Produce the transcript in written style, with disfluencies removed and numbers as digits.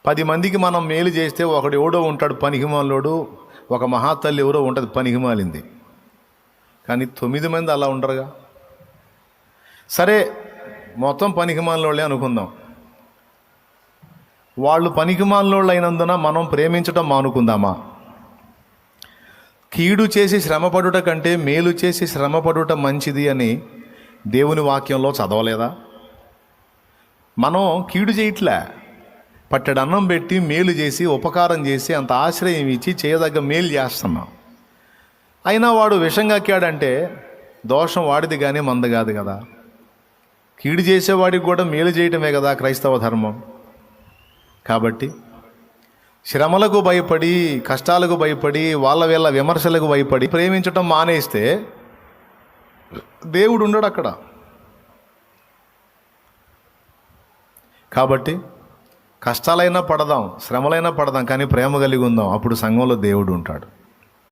10 మందికి మనం మేలు చేస్తే ఒకడు ఎవడో ఉంటాడు పనికిమాలోడు, ఒక మహాతల్లి ఎవరో ఉంటుంది పనికిమాలింది. కానీ 9 మంది అలా ఉండరుగా. సరే, మొత్తం పనికిమాలినోళ్ళే అనుకుందాం. వాళ్ళు పనికిమాలినోళ్ళు అయినందున మనం ప్రేమించడం మానుకుందామా? కీడు చేసి శ్రమపడుట కంటే మేలు చేసి శ్రమపడుట మంచిది అని దేవుని వాక్యంలో చదవలేదా? మనం కీడు చేయట్లే, పట్టెడు అన్నం పెట్టి మేలు చేసి ఉపకారం చేసి అంత ఆశ్రయం ఇచ్చి చేయదగ్గ మేలు చేస్తున్నాం. అయినా వాడు విషం కక్కాడంటే దోషం వాడిది కానీ మంద కాదు కదా. కీడు చేసేవాడికి కూడా మేలు చేయటమే కదా క్రైస్తవ ధర్మం. కాబట్టి శ్రమలకు భయపడి, కష్టాలకు భయపడి, వీళ్ళ విమర్శలకు భయపడి ప్రేమించటం మానేస్తే దేవుడు ఉండడు అక్కడ. కాబట్టి కష్టాలైనా పడదాం, శ్రమలైనా పడదాం, కానీ ప్రేమ కలిగి ఉందాం. అప్పుడు సంఘంలో దేవుడు ఉంటాడు.